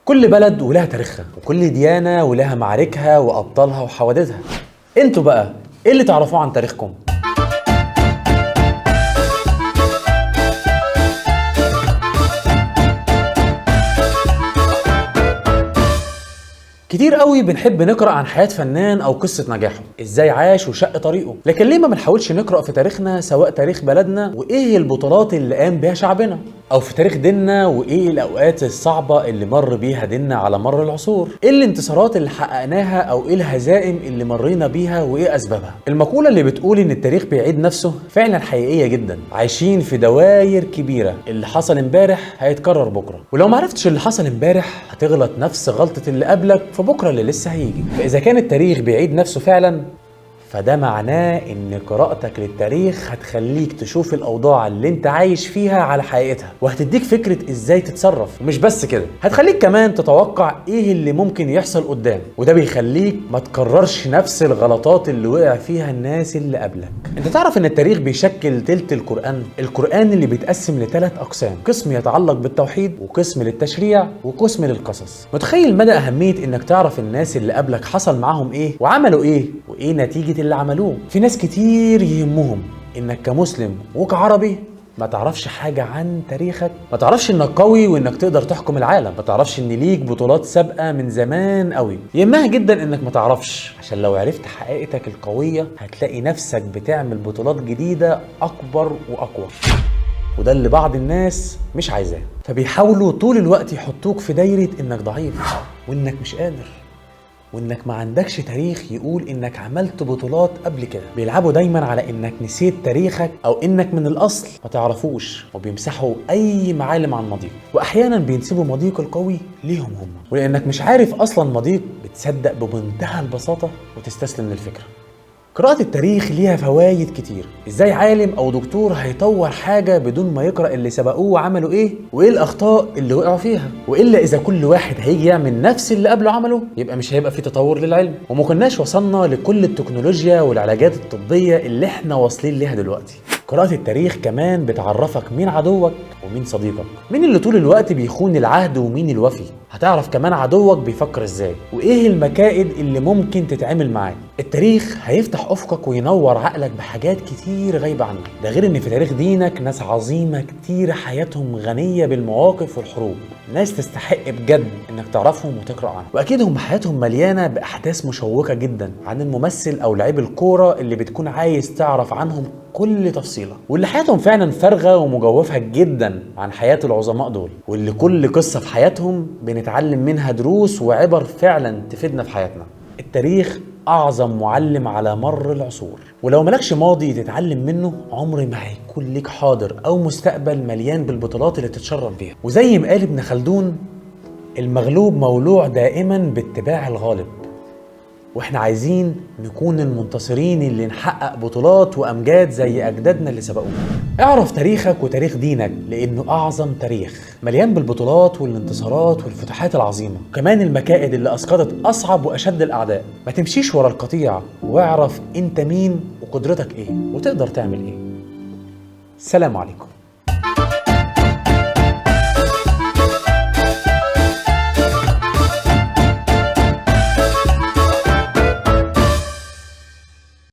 كل بلد ولها تاريخها، وكل ديانة ولها معاركها وأبطالها وحوادثها. انتوا بقى ايه اللي تعرفوه عن تاريخكم؟ كتير قوي بنحب نقرأ عن حياة فنان أو قصة نجاحه، إزاي عاش وشق طريقه، لكن ليه ما بنحاولش نقرأ في تاريخنا، سواء تاريخ بلدنا وإيه البطولات اللي قام بيها شعبنا، أو في تاريخ ديننا وإيه الأوقات الصعبة اللي مر بيها ديننا على مر العصور، إيه الانتصارات اللي حققناها أو إيه الهزائم اللي مرينا بيها وإيه أسبابها. المقولة اللي بتقول إن التاريخ بيعيد نفسه فعلا حقيقية جدا. عايشين في دواير كبيرة، اللي حصل امبارح هيتكرر بكرة، ولو معرفتش اللي حصل امبارح هتغلط نفس غلطة اللي قبلك في بكرة اللي لسه هيجي. فإذا كان التاريخ بيعيد نفسه فعلا، فده معناه ان قراءتك للتاريخ هتخليك تشوف الاوضاع اللي انت عايش فيها على حقيقتها، وهتديك فكرة ازاي تتصرف. ومش بس كده، هتخليك كمان تتوقع ايه اللي ممكن يحصل قدام، وده بيخليك ما تكررش نفس الغلطات اللي وقع فيها الناس اللي قبلك. انت تعرف ان التاريخ بيشكل تلت القرآن اللي بيتقسم ل3 اقسام، قسم يتعلق بالتوحيد، وقسم للتشريع، وقسم للقصص. متخيل مدى اهمية انك تعرف الناس اللي قبلك حصل معاهم ايه وعملوا ايه وايه نتيجة اللي عملوه؟ في ناس كتير يهمهم انك كمسلم وكعربي ما تعرفش حاجة عن تاريخك، ما تعرفش انك قوي وانك تقدر تحكم العالم، ما تعرفش ان ليك بطولات سابقة من زمان قوي. يهمها جدا انك ما تعرفش، عشان لو عرفت حقيقتك القوية هتلاقي نفسك بتعمل بطولات جديدة اكبر واقوى، وده اللي بعض الناس مش عايزاه. فبيحاولوا طول الوقت يحطوك في دايرة انك ضعيف وانك مش قادر وانك ما عندكش تاريخ يقول انك عملت بطولات قبل كده. بيلعبوا دايما على انك نسيت تاريخك او انك من الاصل ما تعرفوش، وبيمسحوا اي معالم عن ماضيك، واحيانا بينسبوا ماضيك القوي ليهم هم. ولانك مش عارف اصلا ماضيك بتصدق بمنتهى البساطة وتستسلم للفكرة. قراءة التاريخ ليها فوايد كتير. ازاي عالم او دكتور هيطور حاجة بدون ما يقرأ اللي سبقوه وعملوا ايه وايه الاخطاء اللي وقعوا فيها؟ والا اذا كل واحد هيجي يعمل نفس اللي قبله عمله، يبقى مش هيبقى في تطور للعلم، وما كناش وصلنا لكل التكنولوجيا والعلاجات الطبية اللي احنا واصلين ليها دلوقتي. قراءة التاريخ كمان بتعرفك مين عدوك ومين صديقك، مين اللي طول الوقت بيخون العهد ومين الوفي. هتعرف كمان عدوك بيفكر ازاي وايه المكائد اللي ممكن تتعامل معاه. التاريخ هيفتح افقك وينور عقلك بحاجات كتير غايبة عنك. ده غير ان في تاريخ دينك ناس عظيمة كتير حياتهم غنية بالمواقف والحروب، ناس تستحق بجد انك تعرفهم وتقرأ عنهم، واكيد هم حياتهم مليانة باحداث مشوقة جدا عن الممثل او لعيب الكورة اللي بتكون عايز تعرف عنهم كل تفصيلة، واللي حياتهم فعلا فارغة ومجوفة جدا عن حياة العظماء دول، واللي كل قصة في حياتهم بنتعلم منها دروس وعبر فعلا تفيدنا في حياتنا. التاريخ أعظم معلم على مر العصور، ولو ملكش ماضي تتعلم منه عمر ما هيكون ليك حاضر أو مستقبل مليان بالبطولات اللي تتشرف بيها. وزي ما قال ابن خلدون، المغلوب مولوع دائما باتباع الغالب، واحنا عايزين نكون المنتصرين اللي نحقق بطولات وامجاد زي اجدادنا اللي سبقونا. اعرف تاريخك وتاريخ دينك، لانه اعظم تاريخ مليان بالبطولات والانتصارات والفتوحات العظيمة، وكمان المكائد اللي اسقطت اصعب واشد الاعداء. ما تمشيش ورا القطيع، واعرف انت مين وقدرتك ايه وتقدر تعمل ايه. السلام عليكم.